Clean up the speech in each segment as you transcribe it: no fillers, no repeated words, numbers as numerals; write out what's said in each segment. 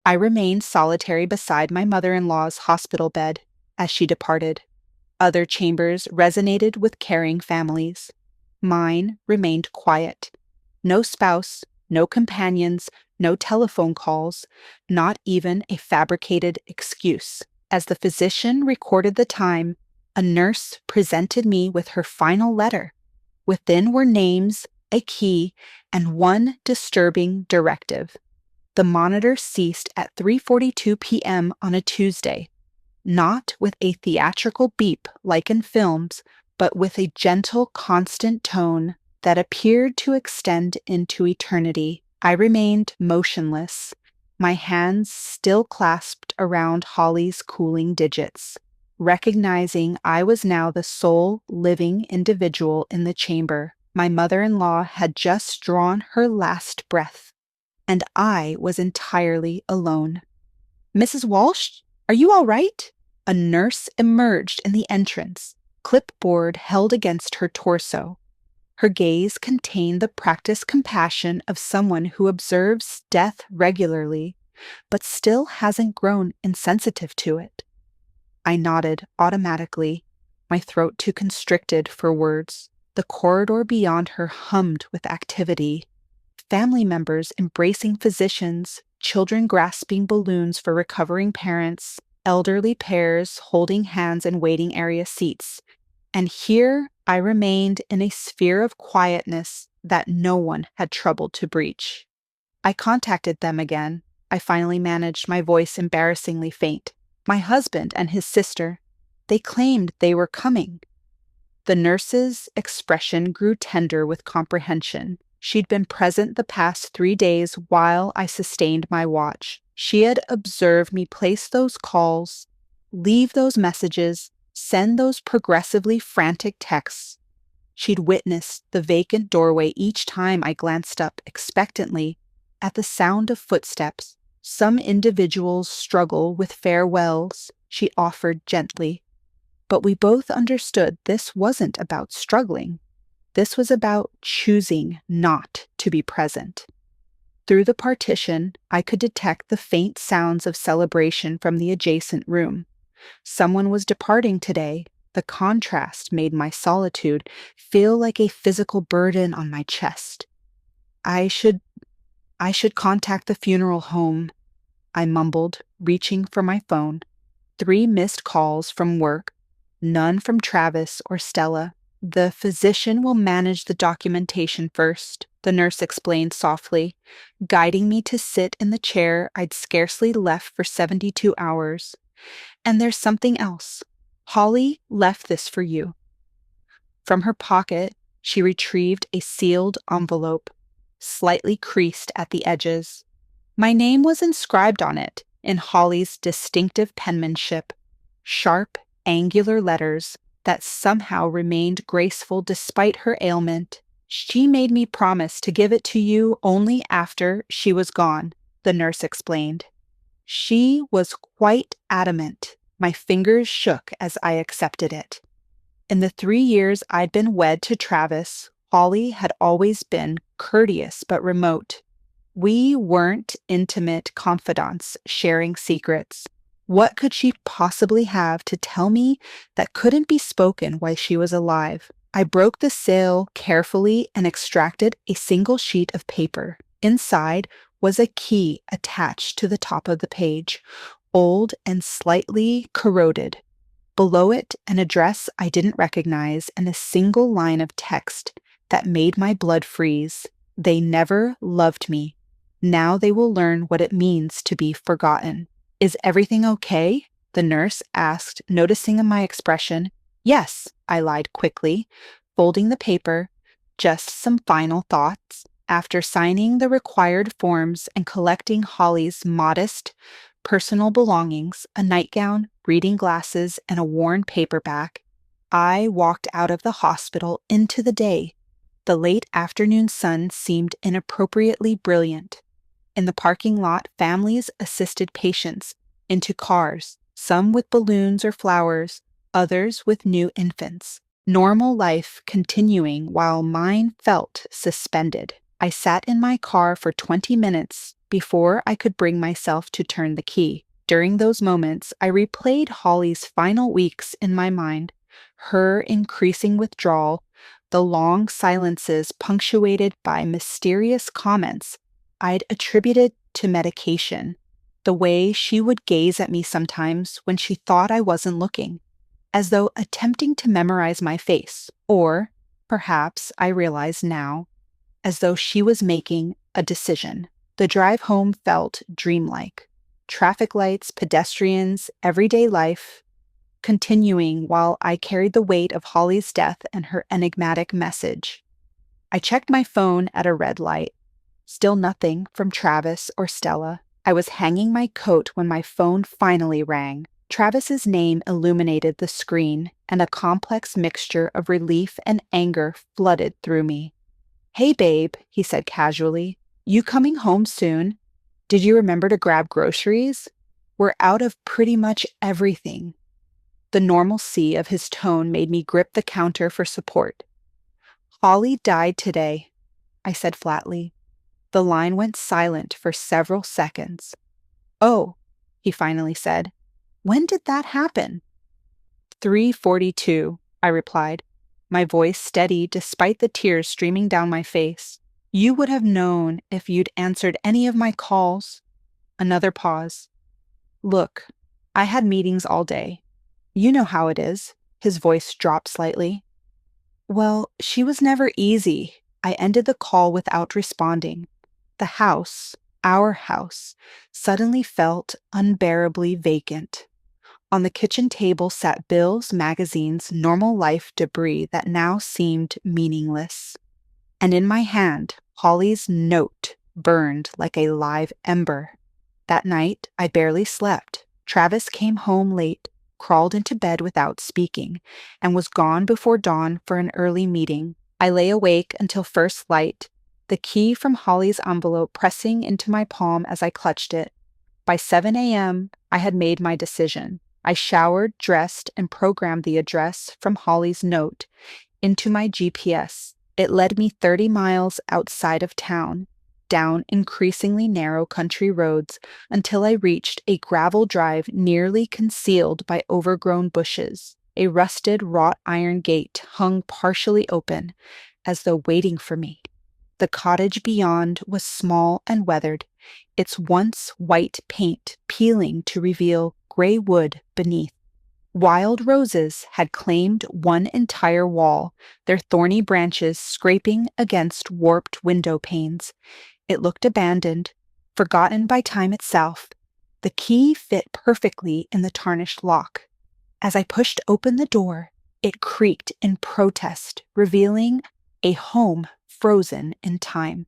I remained solitary beside my mother-in-law's hospital bed as she departed. Other chambers resonated with caring families. Mine remained quiet. No spouse, no companions, no telephone calls, not even a fabricated excuse. As the physician recorded the time, a nurse presented me with her final letter. Within were names, a key, and one disturbing directive. The monitor ceased at 3:42 p.m. on a Tuesday, not with a theatrical beep like in films, but with a gentle, constant tone that appeared to extend into eternity. I remained motionless, my hands still clasped around Holly's cooling digits, recognizing I was now the sole living individual in the chamber. My mother-in-law had just drawn her last breath, and I was entirely alone. "Mrs. Walsh, are you all right?" A nurse emerged in the entrance, clipboard held against her torso. Her gaze contained the practiced compassion of someone who observes death regularly, but still hasn't grown insensitive to it. I nodded automatically, my throat too constricted for words. The corridor beyond her hummed with activity. Family members embracing physicians, children grasping balloons for recovering parents, elderly pairs holding hands in waiting area seats. And here I remained in a sphere of quietness that no one had troubled to breach. I contacted them again. I finally managed, my voice embarrassingly faint. My husband and his sister. They claimed they were coming. The nurse's expression grew tender with comprehension. She'd been present the past 3 days while I sustained my watch. She had observed me place those calls, leave those messages, send those progressively frantic texts. She'd witnessed the vacant doorway each time I glanced up expectantly at the sound of footsteps. Some individuals struggle with farewells, she offered gently. But we both understood this wasn't about struggling. This was about choosing not to be present. Through the partition, I could detect the faint sounds of celebration from the adjacent room. Someone was departing today. The contrast made my solitude feel like a physical burden on my chest. I should contact the funeral home, I mumbled, reaching for my phone. 3 missed calls from work, none from Travis or Stella. "The physician will manage the documentation first," the nurse explained softly, guiding me to sit in the chair I'd scarcely left for 72 hours. "And there's something else. Holly left this for you." From her pocket, she retrieved a sealed envelope, slightly creased at the edges. My name was inscribed on it in Holly's distinctive penmanship, sharp, angular letters that somehow remained graceful despite her ailment. "She made me promise to give it to you only after she was gone," the nurse explained. She was quite adamant. My fingers shook as I accepted it. In the 3 years I'd been wed to Travis, Holly had always been courteous but remote. We weren't intimate confidants sharing secrets. What could she possibly have to tell me that couldn't be spoken while she was alive? I broke the seal carefully and extracted a single sheet of paper. Inside was a key attached to the top of the page, old and slightly corroded. Below it, an address I didn't recognize and a single line of text that made my blood freeze. "They never loved me. Now they will learn what it means to be forgotten." "Is everything okay?" the nurse asked, noticing my expression. "Yes," I lied quickly, folding the paper. "Just some final thoughts." After signing the required forms and collecting Holly's modest personal belongings, a nightgown, reading glasses, and a worn paperback, I walked out of the hospital into the day. The late afternoon sun seemed inappropriately brilliant. In the parking lot, families assisted patients into cars, some with balloons or flowers, others with new infants. Normal life continuing while mine felt suspended. I sat in my car for 20 minutes, before I could bring myself to turn the key. During those moments, I replayed Holly's final weeks in my mind, her increasing withdrawal, the long silences punctuated by mysterious comments I'd attributed to medication, the way she would gaze at me sometimes when she thought I wasn't looking, as though attempting to memorize my face, or, perhaps I realize now, as though she was making a decision. The drive home felt dreamlike. Traffic lights, pedestrians, everyday life, continuing while I carried the weight of Holly's death and her enigmatic message. I checked my phone at a red light. Still nothing from Travis or Stella. I was hanging my coat when my phone finally rang. Travis's name illuminated the screen, and a complex mixture of relief and anger flooded through me. "Hey, babe," he said casually. "You coming home soon? Did you remember to grab groceries? We're out of pretty much everything." The normalcy of his tone made me grip the counter for support. "Holly died today," I said flatly. The line went silent for several seconds. "Oh," he finally said. "When did that happen?" 3:42, I replied, my voice steady despite the tears streaming down my face. "You would have known if you'd answered any of my calls." Another pause. "Look, I had meetings all day. You know how it is." His voice dropped slightly. "Well, she was never easy." I ended the call without responding. The house, our house, suddenly felt unbearably vacant. On the kitchen table sat bills, magazines, normal life debris that now seemed meaningless. And in my hand, Holly's note burned like a live ember. That night, I barely slept. Travis came home late, crawled into bed without speaking, and was gone before dawn for an early meeting. I lay awake until first light, the key from Holly's envelope pressing into my palm as I clutched it. By 7 a.m., I had made my decision. I showered, dressed, and programmed the address from Holly's note into my GPS. It led me 30 miles outside of town, down increasingly narrow country roads until I reached a gravel drive nearly concealed by overgrown bushes. A rusted wrought iron gate hung partially open, as though waiting for me. The cottage beyond was small and weathered, its once white paint peeling to reveal gray wood beneath. Wild roses had claimed one entire wall, their thorny branches scraping against warped window panes. It looked abandoned, forgotten by time itself. The key fit perfectly in the tarnished lock. As I pushed open the door, it creaked in protest, revealing a home frozen in time.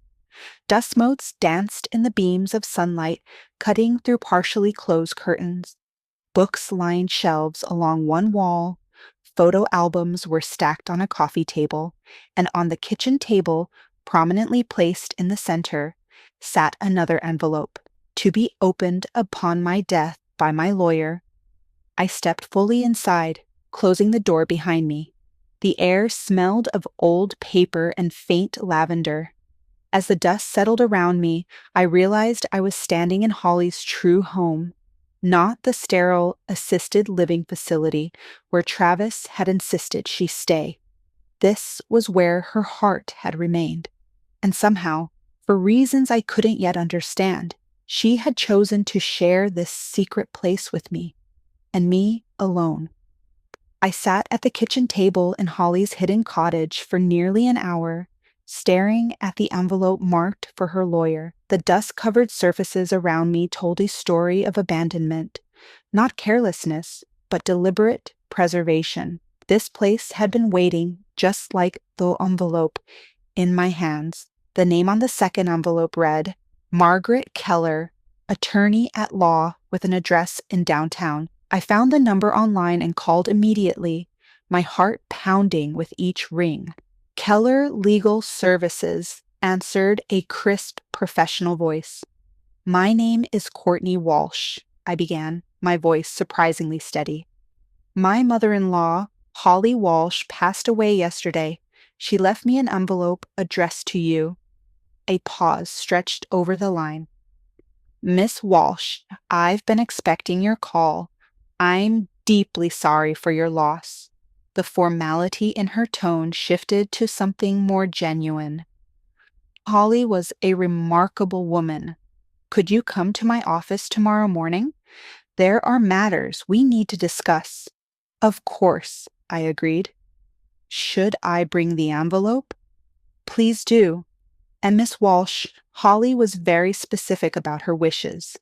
Dust motes danced in the beams of sunlight, cutting through partially closed curtains. Books lined shelves along one wall, photo albums were stacked on a coffee table, and on the kitchen table, prominently placed in the center, sat another envelope, to be opened upon my death by my lawyer. I stepped fully inside, closing the door behind me. The air smelled of old paper and faint lavender. As the dust settled around me, I realized I was standing in Holly's true home, not the sterile, assisted living facility where Travis had insisted she stay. This was where her heart had remained. And somehow, for reasons I couldn't yet understand, she had chosen to share this secret place with me, and me alone. I sat at the kitchen table in Holly's hidden cottage for nearly an hour, staring at the envelope marked for her lawyer. The dust-covered surfaces around me told a story of abandonment, not carelessness, but deliberate preservation. This place had been waiting, just like the envelope, in my hands. The name on the second envelope read, Margaret Keller, attorney at law with an address in downtown. I found the number online and called immediately, my heart pounding with each ring. Keller Legal Services, answered a crisp, professional voice. "My name is Courtney Walsh," I began, my voice surprisingly steady. "My mother-in-law, Holly Walsh, passed away yesterday. She left me an envelope addressed to you." A pause stretched over the line. Miss Walsh, I've been expecting your call. I'm deeply sorry for your loss. The formality in her tone shifted to something more genuine. Holly was a remarkable woman. Could you come to my office tomorrow morning? There are matters we need to discuss. Of course, I agreed. Should I bring the envelope? Please do. And Miss Walsh, Holly was very specific about her wishes.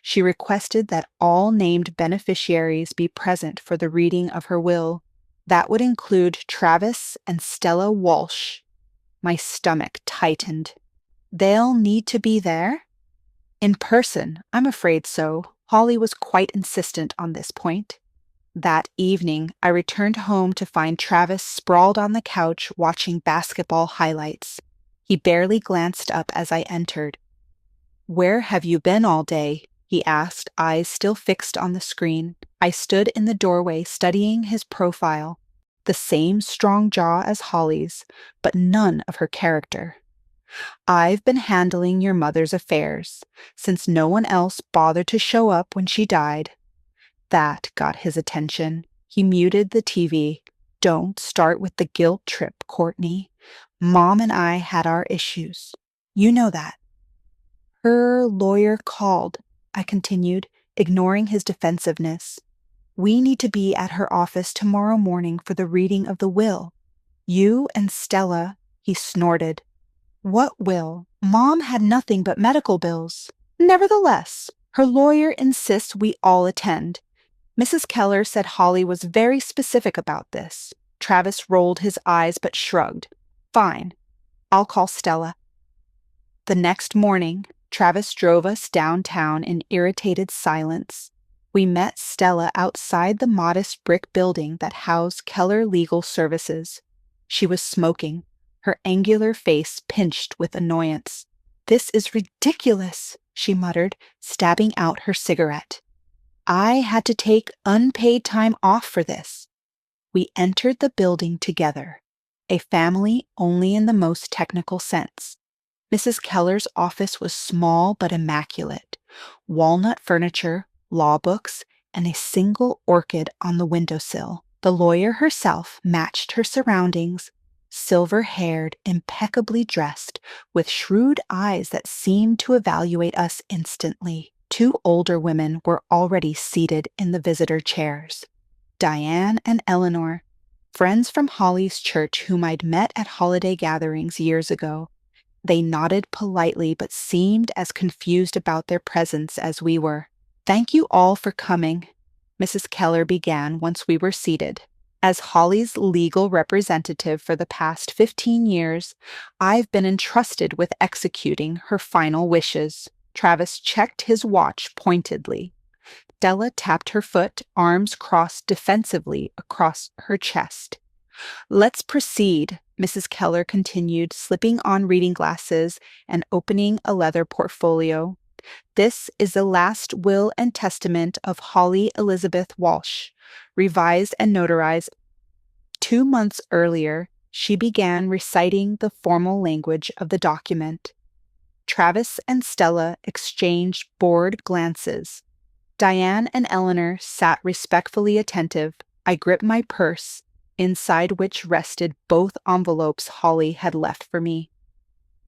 She requested that all named beneficiaries be present for the reading of her will. That would include Travis and Stella Walsh. My stomach tightened. They'll need to be there? In person, I'm afraid so. Holly was quite insistent on this point. That evening, I returned home to find Travis sprawled on the couch watching basketball highlights. He barely glanced up as I entered. "Where have you been all day?" he asked, eyes still fixed on the screen. I stood in the doorway studying his profile. The same strong jaw as Holly's, but none of her character. "I've been handling your mother's affairs, since no one else bothered to show up when she died." That got his attention. He muted the TV. "Don't start with the guilt trip, Courtney. Mom and I had our issues. You know that." "Her lawyer called," I continued, ignoring his defensiveness. "We need to be at her office tomorrow morning for the reading of the will. You and Stella," he snorted. "What will? Mom had nothing but medical bills." "Nevertheless, her lawyer insists we all attend. Mrs. Keller said Holly was very specific about this." Travis rolled his eyes but shrugged. "Fine. I'll call Stella." The next morning, Travis drove us downtown in irritated silence. We met Stella outside the modest brick building that housed Keller Legal Services. She was smoking, her angular face pinched with annoyance. "This is ridiculous," she muttered, stabbing out her cigarette. "I had to take unpaid time off for this." We entered the building together, a family only in the most technical sense. Mrs. Keller's office was small but immaculate. Walnut furniture, law books, and a single orchid on the windowsill. The lawyer herself matched her surroundings, silver-haired, impeccably dressed, with shrewd eyes that seemed to evaluate us instantly. Two older women were already seated in the visitor chairs. Diane and Eleanor, friends from Holly's church whom I'd met at holiday gatherings years ago. They nodded politely but seemed as confused about their presence as we were. "Thank you all for coming," Mrs. Keller began once we were seated. "As Holly's legal representative for the past 15 years, I've been entrusted with executing her final wishes." Travis checked his watch pointedly. Stella tapped her foot, arms crossed defensively across her chest. "Let's proceed," Mrs. Keller continued, slipping on reading glasses and opening a leather portfolio. "This is the last will and testament of Holly Elizabeth Walsh, revised and notarized. 2 months earlier, she began reciting the formal language of the document." Travis and Stella exchanged bored glances. Diane and Eleanor sat respectfully attentive. I gripped my purse, inside which rested both envelopes Holly had left for me.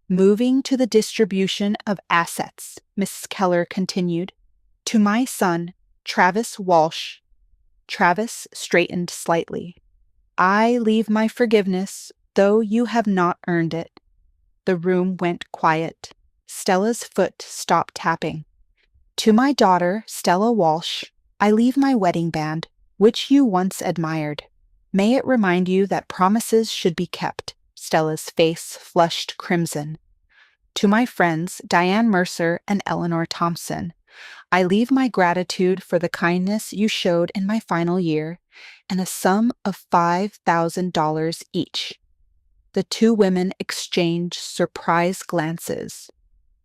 "Moving to the distribution of assets," Mrs. Keller continued. "To my son, Travis Walsh." Travis straightened slightly. "I leave my forgiveness, though you have not earned it." The room went quiet. Stella's foot stopped tapping. "To my daughter, Stella Walsh, I leave my wedding band, which you once admired. May it remind you that promises should be kept." Stella's face flushed crimson. "To my friends, Diane Mercer and Eleanor Thompson, I leave my gratitude for the kindness you showed in my final year, and a sum of $5,000 each." The two women exchanged surprised glances.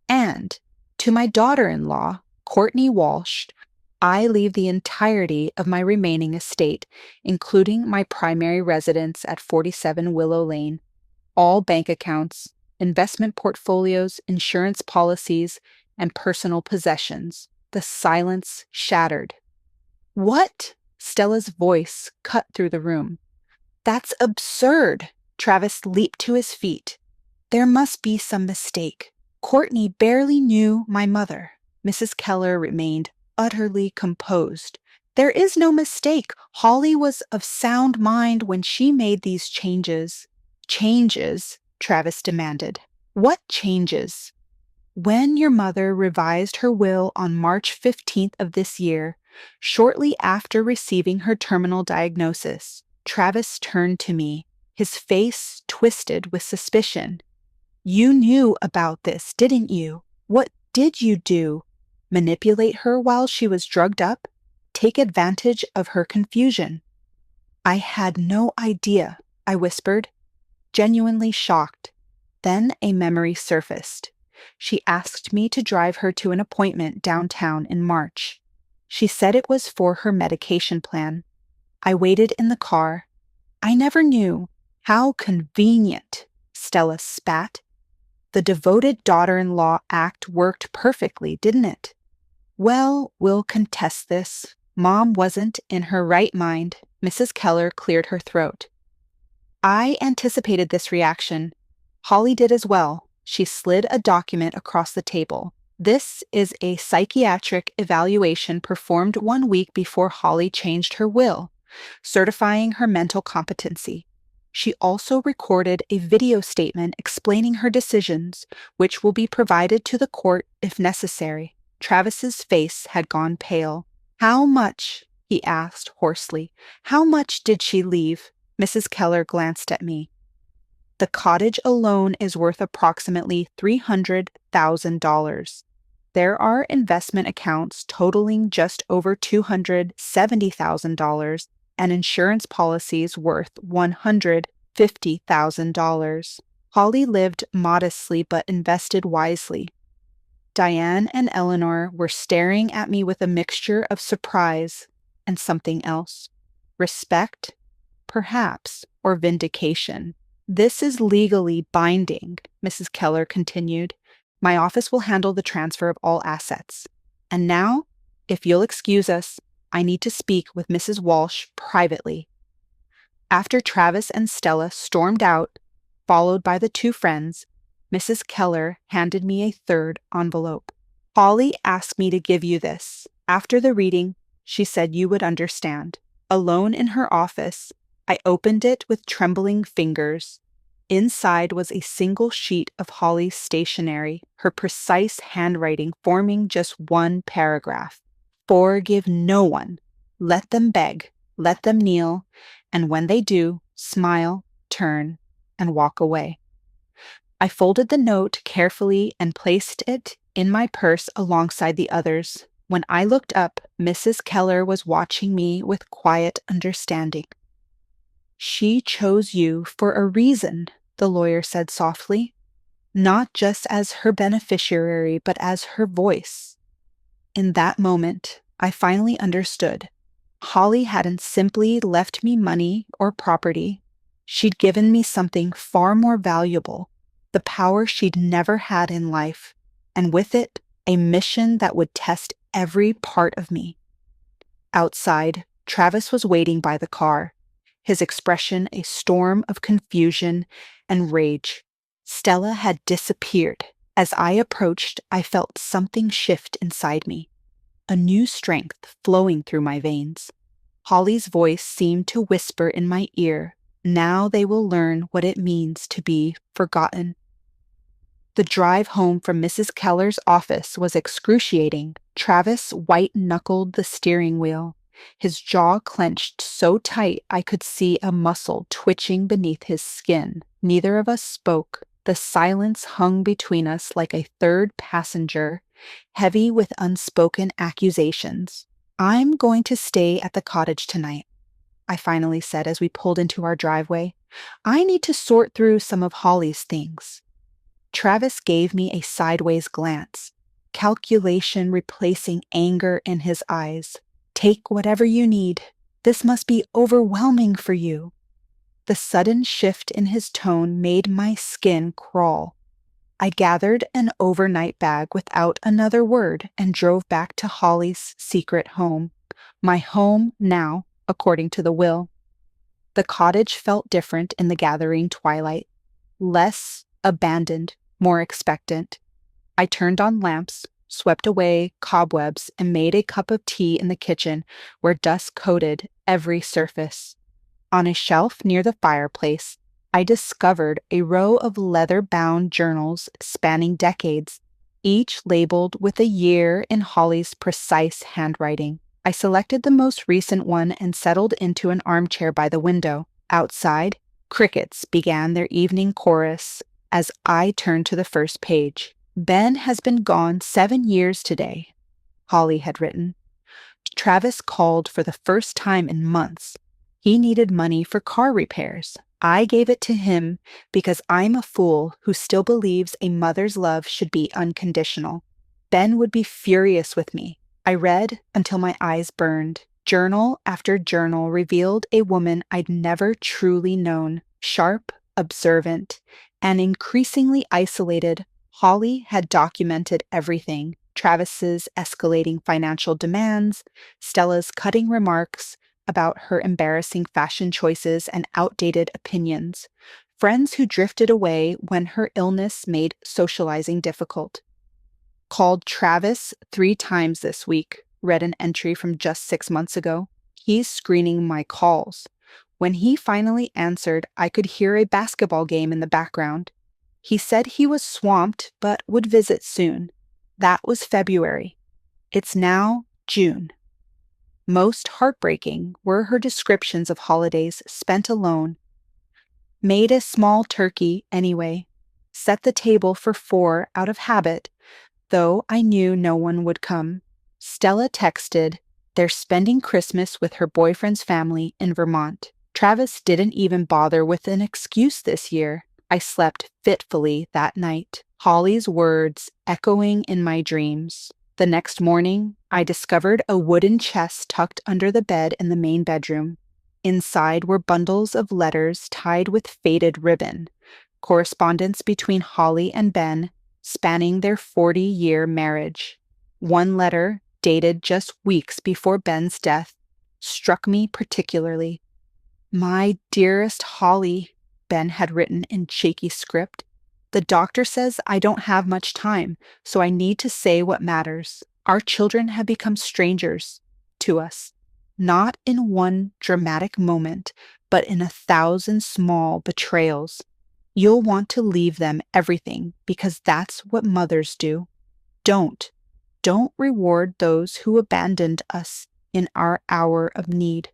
"And to my daughter-in-law, Courtney Walsh, I leave the entirety of my remaining estate, including my primary residence at 47 Willow Lane, all bank accounts, investment portfolios, insurance policies, and personal possessions. The silence shattered. "What?" Stella's voice cut through the room. "That's absurd." Travis leaped to his feet. "There must be some mistake. Courtney barely knew my mother." Mrs. Keller remained utterly composed. "There is no mistake. Holly was of sound mind when she made these changes." "Changes?" Travis demanded. "What changes?" "When your mother revised her will on March 15th of this year, shortly after receiving her terminal diagnosis," Travis turned to me, his face twisted with suspicion. "You knew about this, didn't you? What did you do? Manipulate her while she was drugged up? Take advantage of her confusion?" "I had no idea," I whispered, genuinely shocked. Then a memory surfaced. She asked me to drive her to an appointment downtown in March. She said it was for her medication plan. I waited in the car. "I never knew." "How convenient," Stella spat. "The devoted daughter-in-law act worked perfectly, didn't it?" "Well, we'll contest this. Mom wasn't in her right mind." Mrs. Keller cleared her throat. I anticipated this reaction. Holly did as well. She slid a document across the table. "This is a psychiatric evaluation performed 1 week before Holly changed her will, certifying her mental competency." She also recorded a video statement explaining her decisions, which will be provided to the court if necessary. Travis's face had gone pale. "How much?" he asked hoarsely. "How much did she leave?" Mrs. Keller glanced at me. "The cottage alone is worth approximately $300,000. There are investment accounts totaling just over $270,000 and insurance policies worth $150,000. Holly lived modestly but invested wisely." Diane and Eleanor were staring at me with a mixture of surprise and something else. Respect, perhaps, or vindication. "This is legally binding," Mrs. Keller continued. "My office will handle the transfer of all assets. And now, if you'll excuse us, I need to speak with Mrs. Walsh privately." After Travis and Stella stormed out, followed by the two friends, Mrs. Keller handed me a third envelope. "Holly asked me to give you this. After the reading, she said you would understand." Alone in her office, I opened it with trembling fingers. Inside was a single sheet of Holly's stationery, her precise handwriting forming just one paragraph. "Forgive no one. Let them beg, let them kneel, and when they do, smile, turn, and walk away." I folded the note carefully and placed it in my purse alongside the others. When I looked up, Mrs. Keller was watching me with quiet understanding. "She chose you for a reason," the lawyer said softly. "Not just as her beneficiary, but as her voice." In that moment, I finally understood. Holly hadn't simply left me money or property. She'd given me something far more valuable, the power she'd never had in life, and with it, a mission that would test every part of me. Outside, Travis was waiting by the car, his expression a storm of confusion and rage. Stella had disappeared. As I approached, I felt something shift inside me, a new strength flowing through my veins. Holly's voice seemed to whisper in my ear, "Now they will learn what it means to be forgotten." The drive home from Mrs. Keller's office was excruciating. Travis white-knuckled the steering wheel, his jaw clenched so tight I could see a muscle twitching beneath his skin. Neither of us spoke. The silence hung between us like a third passenger, heavy with unspoken accusations. "I'm going to stay at the cottage tonight," I finally said as we pulled into our driveway. "I need to sort through some of Holly's things." Travis gave me a sideways glance, calculation replacing anger in his eyes. "Take whatever you need. This must be overwhelming for you." The sudden shift in his tone made my skin crawl. I gathered an overnight bag without another word and drove back to Holly's secret home. My home now, according to the will. The cottage felt different in the gathering twilight. Less abandoned, more expectant. I turned on lamps, swept away cobwebs, and made a cup of tea in the kitchen where dust coated every surface. On a shelf near the fireplace, I discovered a row of leather-bound journals spanning decades, each labeled with a year in Holly's precise handwriting. I selected the most recent one and settled into an armchair by the window. Outside, crickets began their evening chorus as I turned to the first page. Ben has been gone 7 years today, Holly had written. Travis called for the first time in months. He needed money for car repairs. I gave it to him because I'm a fool who still believes a mother's love should be unconditional. Ben would be furious with me. I read until my eyes burned. Journal after journal revealed a woman I'd never truly known, sharp, observant, and increasingly isolated. Holly had documented everything: Travis's escalating financial demands, Stella's cutting remarks about her embarrassing fashion choices and outdated opinions, friends who drifted away when her illness made socializing difficult. Called Travis 3 times this week, read an entry from just 6 months ago. He's screening my calls. When he finally answered, I could hear a basketball game in the background. He said he was swamped but would visit soon. That was February. It's now June. Most heartbreaking were her descriptions of holidays spent alone. Made a small turkey anyway. Set the table for 4 out of habit, though I knew no one would come. Stella texted, they're spending Christmas with her boyfriend's family in Vermont. Travis didn't even bother with an excuse this year. I slept fitfully that night, Holly's words echoing in my dreams. The next morning, I discovered a wooden chest tucked under the bed in the main bedroom. Inside were bundles of letters tied with faded ribbon, correspondence between Holly and Ben, spanning their 40-year marriage. One letter, dated just weeks before Ben's death, struck me particularly. My dearest Holly, Ben had written in shaky script. The doctor says I don't have much time, so I need to say what matters. Our children have become strangers to us, not in one dramatic moment, but in 1,000 small betrayals. You'll want to leave them everything because that's what mothers do. Don't reward those who abandoned us in our hour of need.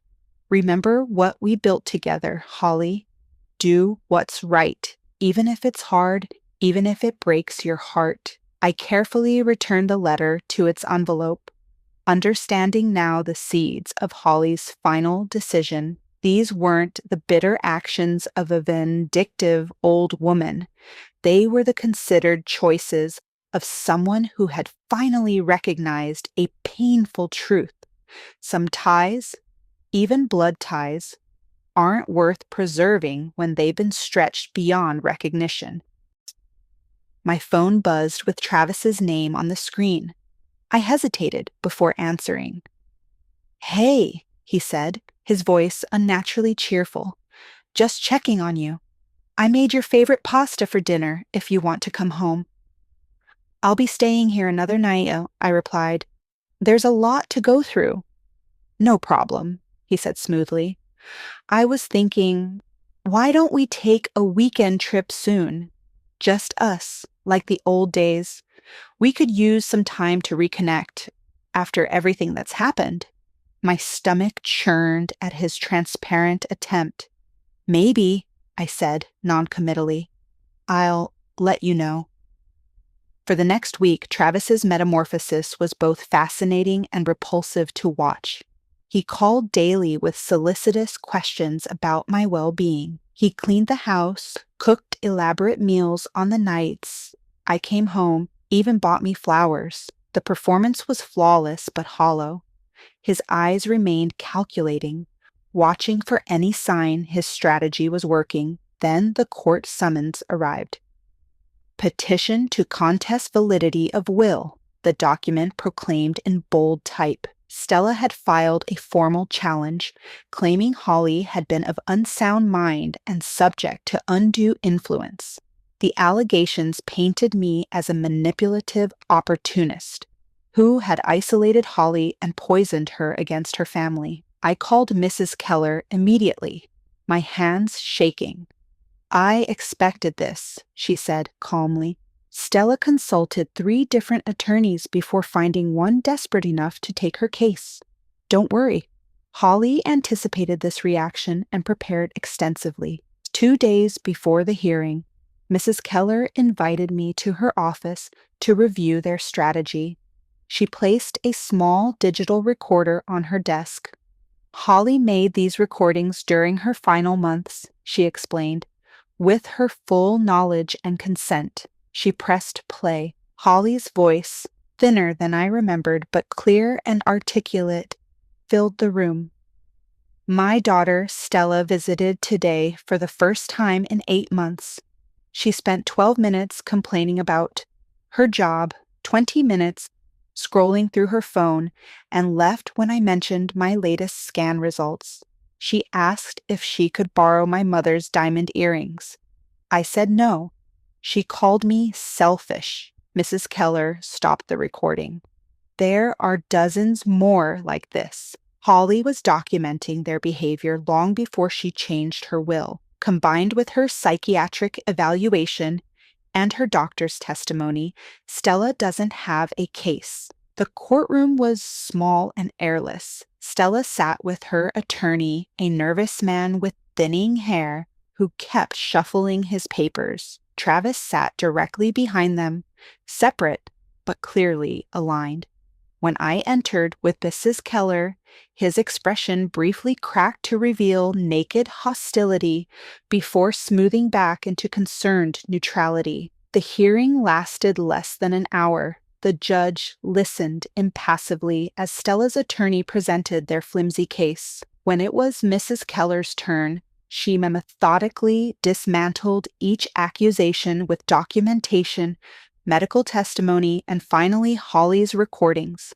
Remember what we built together, Holly. Do what's right, even if it's hard, even if it breaks your heart. I carefully returned the letter to its envelope, understanding now the seeds of Holly's final decision. These weren't the bitter actions of a vindictive old woman. They were the considered choices of someone who had finally recognized a painful truth. Some ties, even blood ties, aren't worth preserving when they've been stretched beyond recognition. My phone buzzed with Travis's name on the screen. I hesitated before answering. Hey, he said, his voice unnaturally cheerful. Just checking on you. I made your favorite pasta for dinner if you want to come home. I'll be staying here another night, I replied. There's a lot to go through. No problem, he said smoothly. I was thinking, why don't we take a weekend trip soon? Just us, like the old days. We could use some time to reconnect after everything that's happened. My stomach churned at his transparent attempt. Maybe, I said noncommittally. I'll let you know. For the next week, Travis's metamorphosis was both fascinating and repulsive to watch. He called daily with solicitous questions about my well-being. He cleaned the house, cooked elaborate meals on the nights I came home, even bought me flowers. The performance was flawless but hollow. His eyes remained calculating, watching for any sign his strategy was working. Then the court summons arrived. Petition to contest validity of will, the document proclaimed in bold type. Stella had filed a formal challenge, claiming Holly had been of unsound mind and subject to undue influence. The allegations painted me as a manipulative opportunist who had isolated Holly and poisoned her against her family. I called Mrs. Keller immediately, my hands shaking. "I expected this," she said calmly. "Stella consulted 3 different attorneys before finding one desperate enough to take her case. Don't worry." Holly anticipated this reaction and prepared extensively. 2 days before the hearing, Mrs. Keller invited me to her office to review their strategy. She placed a small digital recorder on her desk. "Holly made these recordings during her final months," she explained. "With her full knowledge and consent." She pressed play. Holly's voice, thinner than I remembered but clear and articulate, filled the room. "My daughter Stella visited today for the first time in 8 months. She spent 12 minutes complaining about her job, 20 minutes scrolling through her phone, and left when I mentioned my latest scan results. She asked if she could borrow my mother's diamond earrings. I said no. She called me selfish." Mrs. Keller stopped the recording. "There are dozens more like this." Holly was documenting their behavior long before she changed her will. Combined with her psychiatric evaluation and her doctor's testimony, Stella doesn't have a case. The courtroom was small and airless. Stella sat with her attorney, a nervous man with thinning hair, who kept shuffling his papers. Travis sat directly behind them, separate but clearly aligned. When I entered with Mrs. Keller, his expression briefly cracked to reveal naked hostility before smoothing back into concerned neutrality. The hearing lasted less than an hour. The judge listened impassively as Stella's attorney presented their flimsy case. When it was Mrs. Keller's turn, she methodically dismantled each accusation with documentation, medical testimony, and finally Holly's recordings.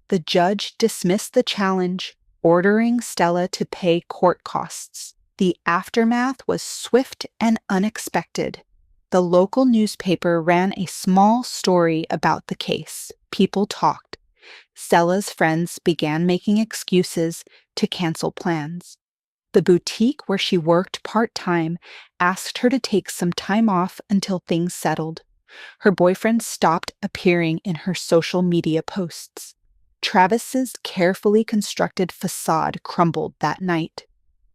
The judge dismissed the challenge, ordering Stella to pay court costs. The aftermath was swift and unexpected. The local newspaper ran a small story about the case. People talked. Stella's friends began making excuses to cancel plans. The boutique where she worked part-time asked her to take some time off until things settled. Her boyfriend stopped appearing in her social media posts. Travis's carefully constructed facade crumbled that night.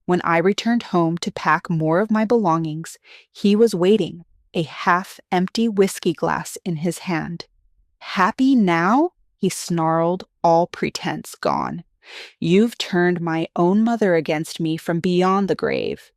When I returned home to pack more of my belongings, he was waiting, a half-empty whiskey glass in his hand. "Happy now?" he snarled, all pretense gone. "You've turned my own mother against me from beyond the grave."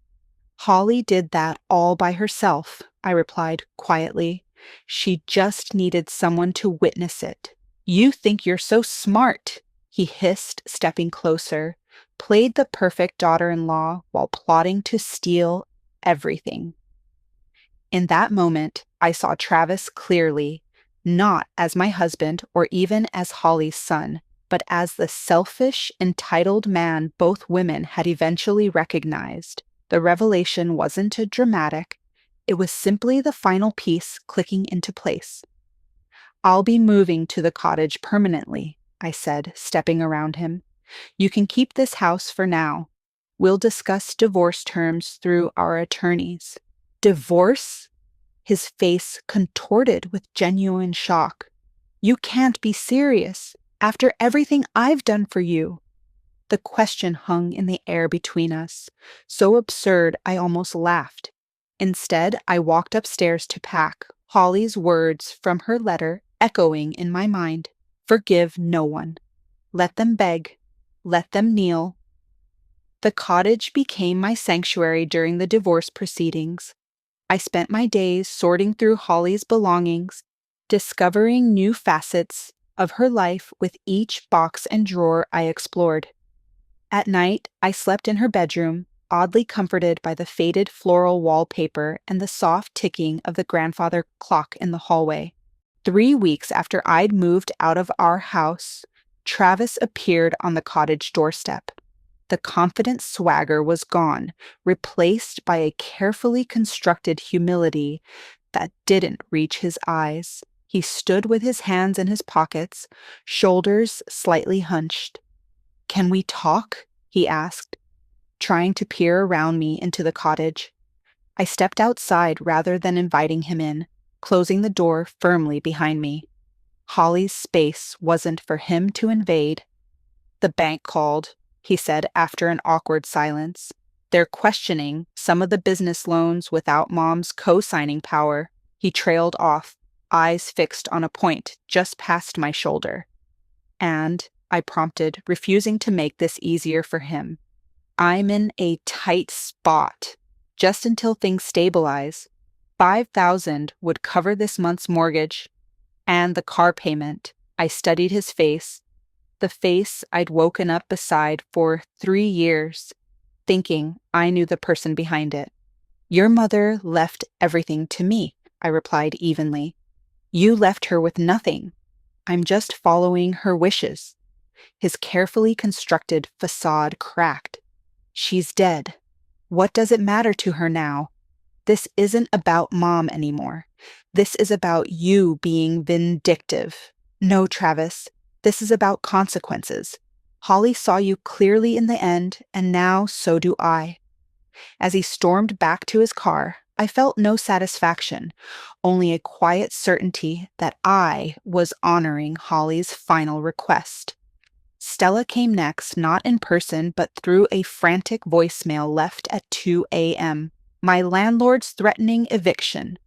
"Holly did that all by herself," I replied quietly. "She just needed someone to witness it." "You think you're so smart," he hissed, stepping closer. "Played the perfect daughter-in-law while plotting to steal everything." In that moment, I saw Travis clearly, not as my husband or even as Holly's son, but as the selfish, entitled man both women had eventually recognized. The revelation wasn't dramatic. It was simply the final piece clicking into place. "I'll be moving to the cottage permanently," I said, stepping around him. "You can keep this house for now. We'll discuss divorce terms through our attorneys." "Divorce?" His face contorted with genuine shock. "You can't be serious. After everything I've done for you." The question hung in the air between us, so absurd I almost laughed. Instead, I walked upstairs to pack, Holly's words from her letter echoing in my mind. "Forgive no one. Let them beg. Let them kneel." The cottage became my sanctuary during the divorce proceedings. I spent my days sorting through Holly's belongings, discovering new facets of her life with each box and drawer I explored. At night, I slept in her bedroom, oddly comforted by the faded floral wallpaper and the soft ticking of the grandfather clock in the hallway. 3 weeks after I'd moved out of our house, Travis appeared on the cottage doorstep. The confident swagger was gone, replaced by a carefully constructed humility that didn't reach his eyes. He stood with his hands in his pockets, shoulders slightly hunched. "Can we talk?" he asked, trying to peer around me into the cottage. I stepped outside rather than inviting him in, closing the door firmly behind me. Holly's space wasn't for him to invade. "The bank called," he said after an awkward silence. "They're questioning some of the business loans without Mom's co-signing power." He trailed off, eyes fixed on a point just past my shoulder. "And," I prompted, refusing to make this easier for him, "I'm in a tight spot. Just until things stabilize. 5,000 would cover this month's mortgage and the car payment." I studied his face, the face I'd woken up beside for 3 years, thinking I knew the person behind it. "Your mother left everything to me," I replied evenly. "You left her with nothing. I'm just following her wishes." His carefully constructed facade cracked. "She's dead. What does it matter to her now? This isn't about Mom anymore. This is about you being vindictive." "No, Travis. This is about consequences. Holly saw you clearly in the end, and now so do I." As he stormed back to his car, I felt no satisfaction, only a quiet certainty that I was honoring Holly's final request. Stella came next, not in person, but through a frantic voicemail left at 2 a.m. "My landlord's threatening eviction,"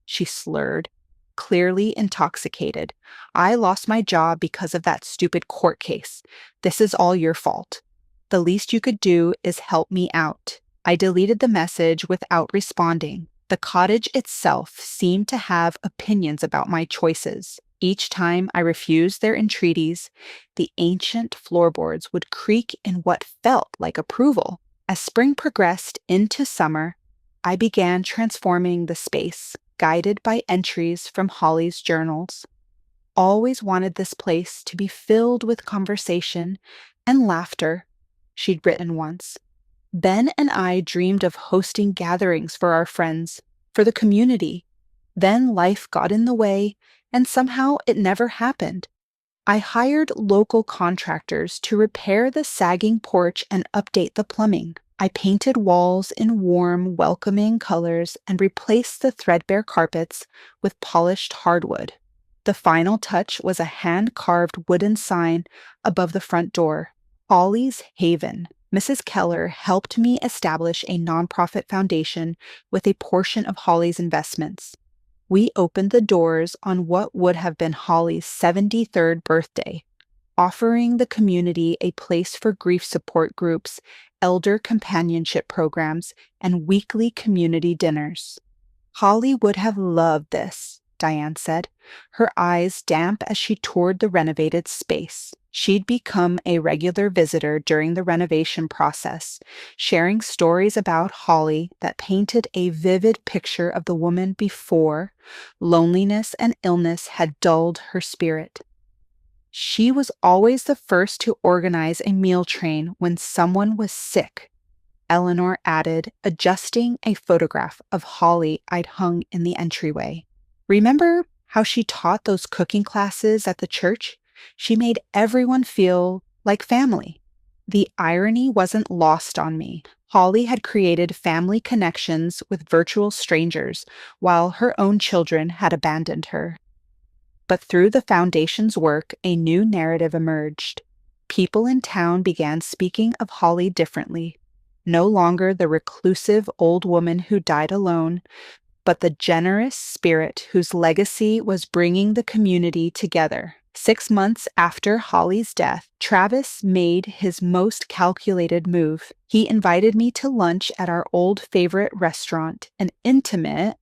she slurred, clearly intoxicated. "I lost my job because of that stupid court case. This is all your fault. The least you could do is help me out." I deleted the message without responding. The cottage itself seemed to have opinions about my choices. Each time I refused their entreaties, the ancient floorboards would creak in what felt like approval. As spring progressed into summer, I began transforming the space, guided by entries from Holly's journals. "Always wanted this place to be filled with conversation and laughter," she'd written once. "Ben and I dreamed of hosting gatherings for our friends, for the community. Then life got in the way, and somehow it never happened. I hired local contractors to repair the sagging porch and update the plumbing. I painted walls in warm, welcoming colors and replaced the threadbare carpets with polished hardwood. The final touch was a hand-carved wooden sign above the front door, Holly's Haven. Mrs. Keller helped me establish a nonprofit foundation with a portion of Holly's investments. We opened the doors on what would have been Holly's 73rd birthday, offering the community a place for grief support groups, elder companionship programs, and weekly community dinners. "Holly would have loved this," Diane said, her eyes damp as she toured the renovated space. She'd become a regular visitor during the renovation process, sharing stories about Holly that painted a vivid picture of the woman before loneliness and illness had dulled her spirit. She was always the first to organize a meal train when someone was sick, Eleanor added, adjusting a photograph of Holly I'd hung in the entryway. "Remember how she taught those cooking classes at the church? She made everyone feel like family." The irony wasn't lost on me. Holly had created family connections with virtual strangers, while her own children had abandoned her. But through the foundation's work, a new narrative emerged. People in town began speaking of Holly differently. No longer the reclusive old woman who died alone, but the generous spirit whose legacy was bringing the community together. 6 months after Holly's death, Travis made his most calculated move. He invited me to lunch at our old favorite restaurant, an intimate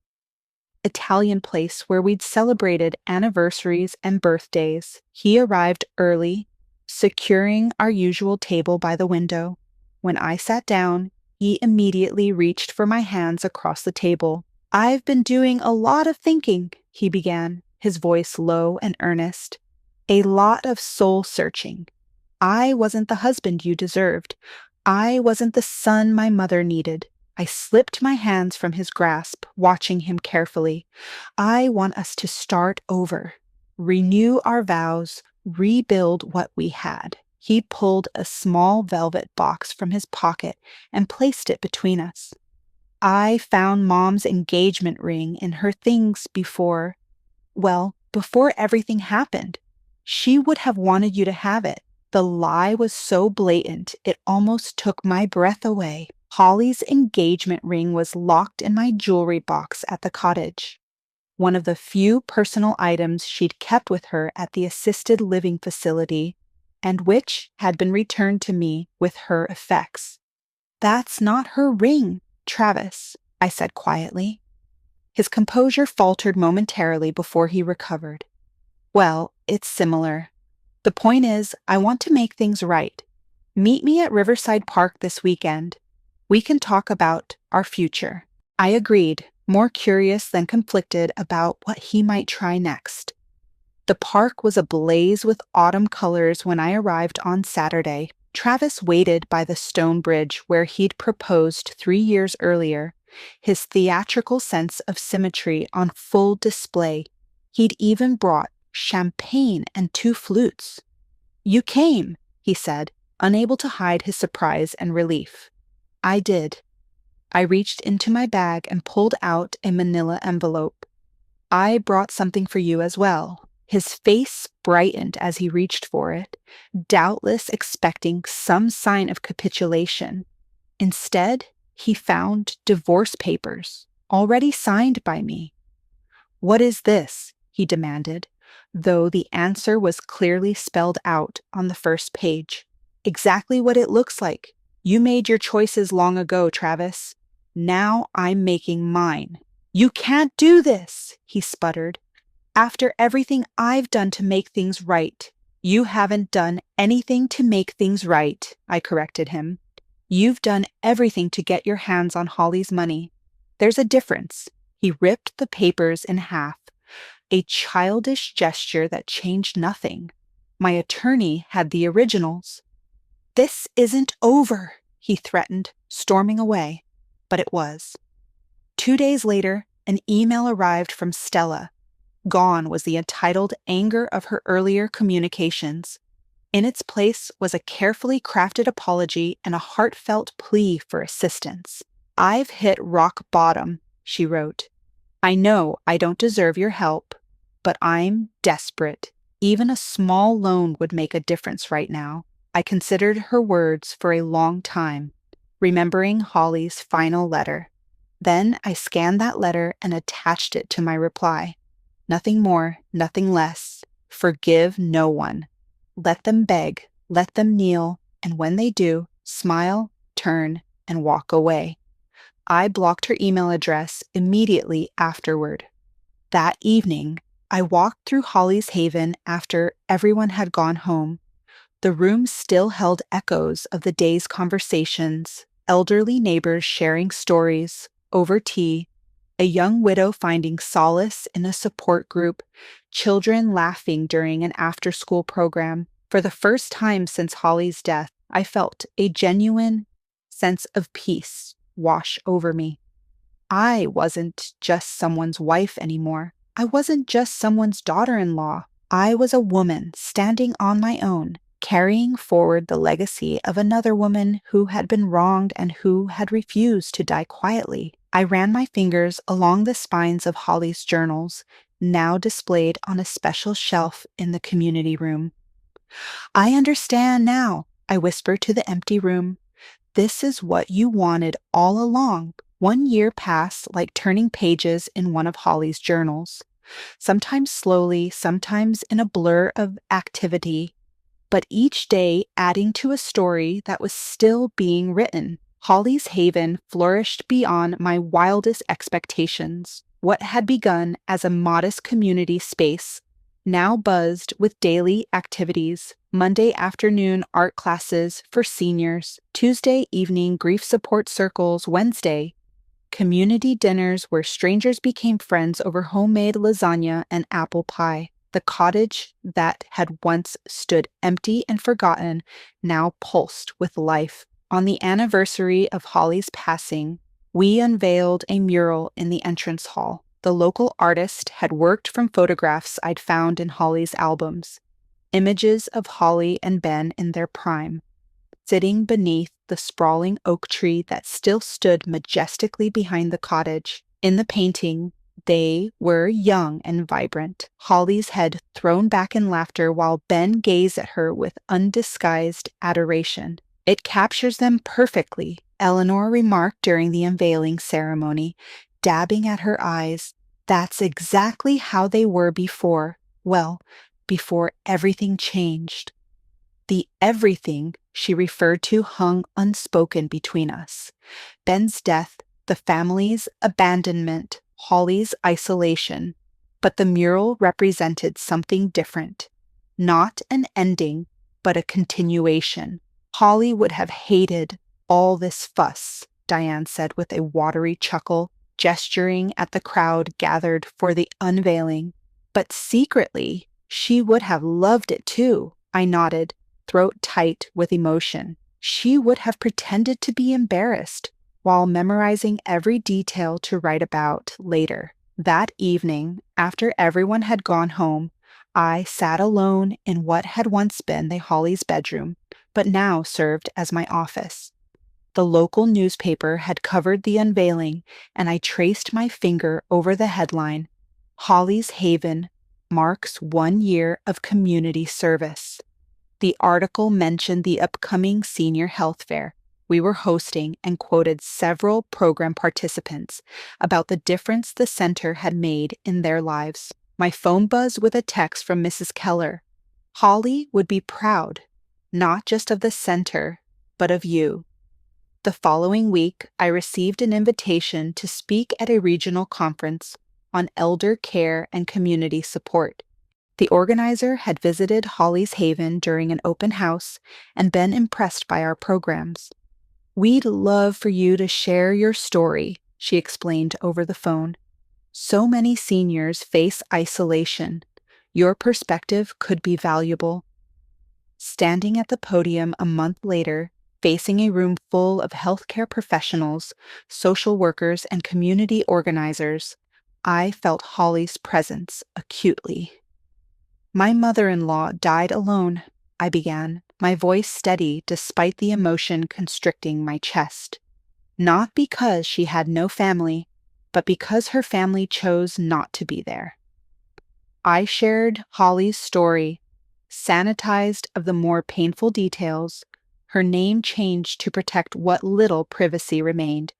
Italian place where we'd celebrated anniversaries and birthdays. He arrived early, securing our usual table by the window. When I sat down, He immediately reached for my hands across the table. "I've been doing a lot of thinking," he began, his voice low and earnest. "A lot of soul searching. I wasn't the husband you deserved. I wasn't the son my mother needed." I slipped my hands from his grasp, watching him carefully. "I want us to start over, renew our vows, rebuild what we had." He pulled a small velvet box from his pocket and placed it between us. "I found Mom's engagement ring in her things before everything happened. She would have wanted you to have it. The lie was so blatant, it almost took my breath away. Holly's engagement ring was locked in my jewelry box at the cottage, one of the few personal items she'd kept with her at the assisted living facility, and which had been returned to me with her effects. "That's not her ring, Travis," I said quietly. His composure faltered momentarily before he recovered. "Well, it's similar. The point is, I want to make things right. Meet me at Riverside Park this weekend. We can talk about our future." I agreed, more curious than conflicted about what he might try next. The park was ablaze with autumn colors when I arrived on Saturday. Travis waited by the stone bridge where he'd proposed 3 years earlier, his theatrical sense of symmetry on full display. He'd even brought champagne and 2 flutes. "You came," he said, unable to hide his surprise and relief. I did. I reached into my bag and pulled out a manila envelope. "I brought something for you as well." His face brightened as he reached for it, doubtless expecting some sign of capitulation. Instead, he found divorce papers, already signed by me. "What is this?" he demanded, though the answer was clearly spelled out on the first page. "Exactly what it looks like. You made your choices long ago, Travis. Now I'm making mine." "You can't do this," he sputtered. "After everything I've done to make things right." "You haven't done anything to make things right," I corrected him. "You've done everything to get your hands on Holly's money. There's a difference." He ripped the papers in half, a childish gesture that changed nothing. My attorney had the originals. "This isn't over," he threatened, storming away. But it was. 2 days later, an email arrived from Stella. Gone was the entitled anger of her earlier communications. In its place was a carefully crafted apology and a heartfelt plea for assistance. "I've hit rock bottom," she wrote. "I know I don't deserve your help, but I'm desperate. Even a small loan would make a difference right now." I considered her words for a long time, remembering Holly's final letter. Then I scanned that letter and attached it to my reply. Nothing more, nothing less. Forgive no one. Let them beg, let them kneel, and when they do, smile, turn, and walk away. I blocked her email address immediately afterward. That evening, I walked through Holly's Haven after everyone had gone home. The room still held echoes of the day's conversations, elderly neighbors sharing stories over tea, a young widow finding solace in a support group, children laughing during an after-school program. For the first time since Holly's death, I felt a genuine sense of peace wash over me. I wasn't just someone's wife anymore. I wasn't just someone's daughter-in-law. I was a woman standing on my own, carrying forward the legacy of another woman who had been wronged and who had refused to die quietly. I ran my fingers along the spines of Holly's journals, now displayed on a special shelf in the community room. "I understand now," I whispered to the empty room. "This is what you wanted all along." 1 year passed like turning pages in one of Holly's journals, sometimes slowly, sometimes in a blur of activity, but each day adding to a story that was still being written. Holly's Haven flourished beyond my wildest expectations. What had begun as a modest community space now buzzed with daily activities. Monday afternoon art classes for seniors, Tuesday evening grief support circles, Wednesday community dinners where strangers became friends over homemade lasagna and apple pie. The cottage that had once stood empty and forgotten now pulsed with life. On the anniversary of Holly's passing, we unveiled a mural in the entrance hall. The local artist had worked from photographs I'd found in Holly's albums, images of Holly and Ben in their prime, sitting beneath the sprawling oak tree that still stood majestically behind the cottage. In the painting, they were young and vibrant, Holly's head thrown back in laughter while Ben gazed at her with undisguised adoration. "It captures them perfectly," Eleanor remarked during the unveiling ceremony, dabbing at her eyes. "That's exactly how they were before. Well, before everything changed." The everything she referred to hung unspoken between us. Ben's death, the family's abandonment, Holly's isolation. But the mural represented something different. Not an ending, but a continuation. "Holly would have hated all this fuss," Diane said with a watery chuckle, gesturing at the crowd gathered for the unveiling. "But secretly, she would have loved it too," I nodded, throat tight with emotion. "She would have pretended to be embarrassed while memorizing every detail to write about later." That evening, after everyone had gone home, I sat alone in what had once been the Holly's bedroom, but now served as my office. The local newspaper had covered the unveiling, and I traced my finger over the headline, "Holly's Haven marks 1 year of community service." The article mentioned the upcoming senior health fair we were hosting and quoted several program participants about the difference the center had made in their lives. My phone buzzed with a text from Mrs. Keller. "Holly would be proud, not just of the center, but of you." The following week, I received an invitation to speak at a regional conference on elder care and community support. The organizer had visited Holly's Haven during an open house and been impressed by our programs. "We'd love for you to share your story," she explained over the phone. "So many seniors face isolation. Your perspective could be valuable." Standing at the podium a month later, facing a room full of healthcare professionals, social workers, and community organizers, I felt Holly's presence acutely. "My mother-in-law died alone," I began, my voice steady despite the emotion constricting my chest. "Not because she had no family, but because her family chose not to be there." I shared Holly's story, sanitized of the more painful details, her name changed to protect what little privacy remained,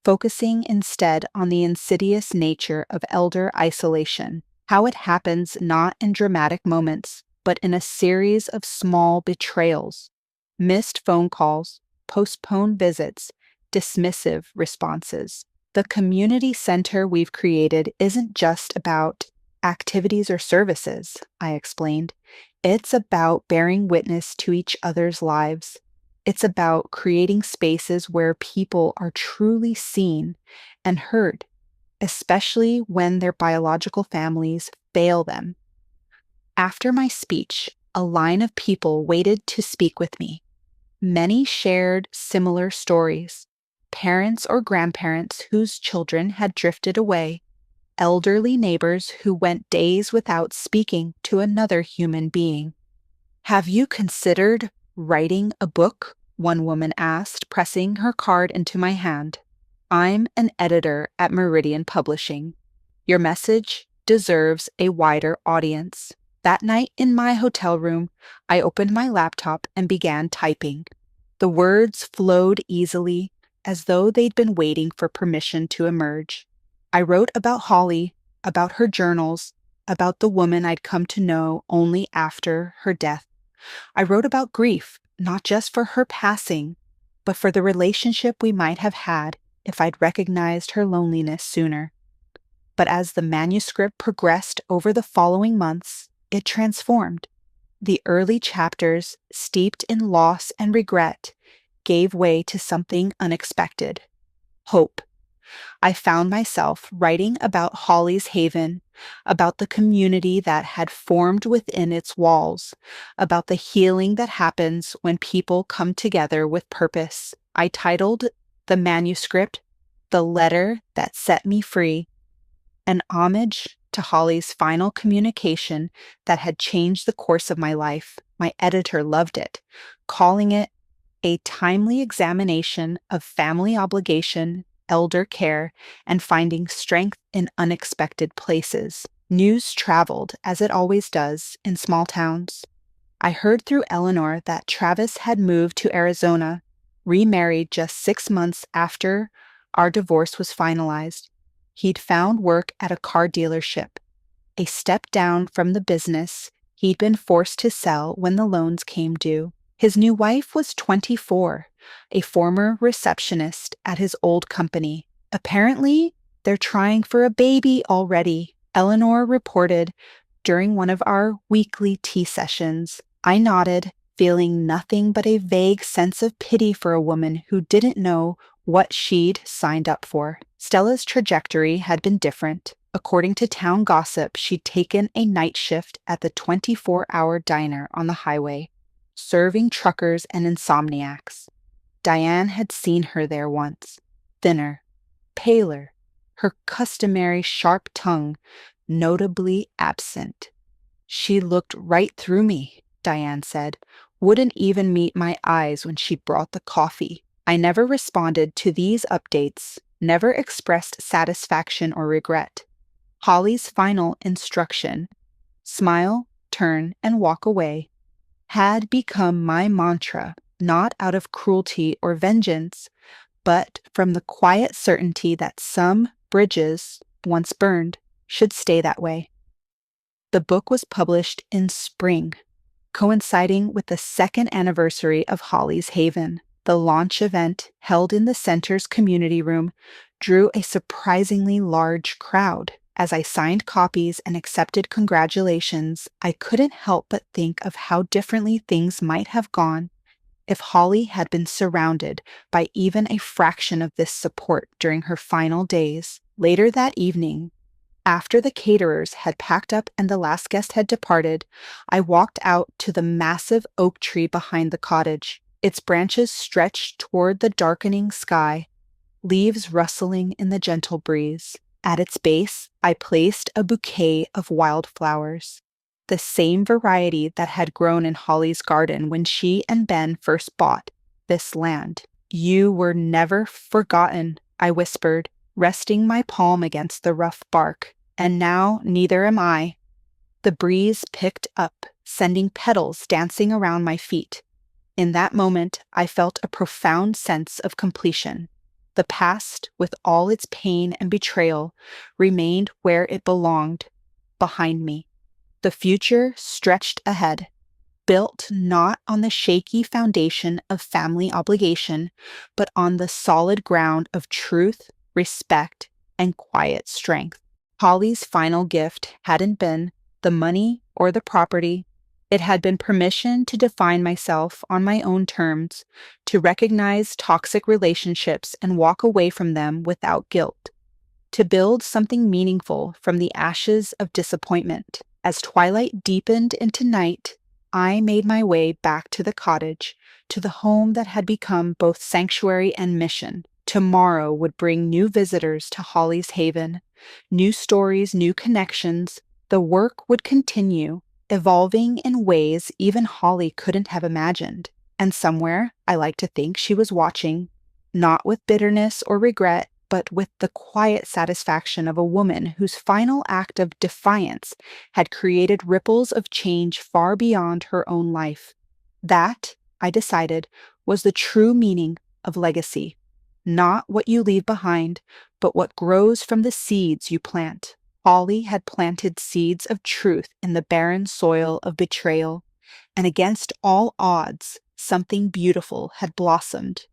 focusing instead on the insidious nature of elder isolation, how it happens not in dramatic moments, but in a series of small betrayals, missed phone calls, postponed visits, dismissive responses. The community center we've created isn't just about activities or services, I explained. It's about bearing witness to each other's lives. It's about creating spaces where people are truly seen and heard, especially when their biological families fail them. After my speech, a line of people waited to speak with me. Many shared similar stories, parents or grandparents whose children had drifted away, elderly neighbors who went days without speaking to another human being. "Have you considered writing a book?" one woman asked, pressing her card into my hand. "I'm an editor at Meridian Publishing. Your message deserves a wider audience." That night in my hotel room, I opened my laptop and began typing. The words flowed easily, as though they'd been waiting for permission to emerge. I wrote about Holly, about her journals, about the woman I'd come to know only after her death. I wrote about grief, not just for her passing, but for the relationship we might have had if I'd recognized her loneliness sooner. But as the manuscript progressed over the following months, it transformed. The early chapters, steeped in loss and regret, gave way to something unexpected: hope. I found myself writing about Holly's Haven, about the community that had formed within its walls, about the healing that happens when people come together with purpose. I titled the manuscript "The Letter That Set Me Free," an homage to Holly's final communication that had changed the course of my life. My editor loved it, calling it a timely examination of family obligation, elder care, and finding strength in unexpected places. News traveled, as it always does, in small towns. I heard through Eleanor that Travis had moved to Arizona, remarried just 6 months after our divorce was finalized. He'd found work at a car dealership, a step down from the business he'd been forced to sell when the loans came due. His new wife was 24, a former receptionist at his old company. Apparently, they're trying for a baby already, Eleanor reported during one of our weekly tea sessions. I nodded, feeling nothing but a vague sense of pity for a woman who didn't know what she'd signed up for. Stella's trajectory had been different. According to town gossip, she'd taken a night shift at the 24-hour diner on the highway, serving truckers and insomniacs. Diane had seen her there once, thinner, paler, her customary sharp tongue notably absent. "She looked right through me," Diane said, "wouldn't even meet my eyes when she brought the coffee." I never responded to these updates, never expressed satisfaction or regret. Holly's final instruction, "Smile, turn, and walk away," had become my mantra, not out of cruelty or vengeance, but from the quiet certainty that some bridges, once burned, should stay that way. The book was published in spring, coinciding with the second anniversary of Holly's Haven. The launch event, held in the center's community room, drew a surprisingly large crowd. As I signed copies and accepted congratulations, I couldn't help but think of how differently things might have gone if Holly had been surrounded by even a fraction of this support during her final days. Later that evening, after the caterers had packed up and the last guest had departed, I walked out to the massive oak tree behind the cottage. Its branches stretched toward the darkening sky, leaves rustling in the gentle breeze. At its base, I placed a bouquet of wildflowers, the same variety that had grown in Holly's garden when she and Ben first bought this land. "You were never forgotten," I whispered, resting my palm against the rough bark. "And now neither am I." The breeze picked up, sending petals dancing around my feet. In that moment, I felt a profound sense of completion. The past, with all its pain and betrayal, remained where it belonged, behind me. The future stretched ahead, built not on the shaky foundation of family obligation, but on the solid ground of truth, respect, and quiet strength. Holly's final gift hadn't been the money or the property. It had been permission to define myself on my own terms, to recognize toxic relationships and walk away from them without guilt, to build something meaningful from the ashes of disappointment. As twilight deepened into night, I made my way back to the cottage, to the home that had become both sanctuary and mission. Tomorrow would bring new visitors to Holly's Haven, new stories, new connections. The work would continue, evolving in ways even Holly couldn't have imagined. And somewhere, I like to think she was watching, not with bitterness or regret, but with the quiet satisfaction of a woman whose final act of defiance had created ripples of change far beyond her own life. That, I decided, was the true meaning of legacy. Not what you leave behind, but what grows from the seeds you plant. Holly had planted seeds of truth in the barren soil of betrayal, and against all odds, something beautiful had blossomed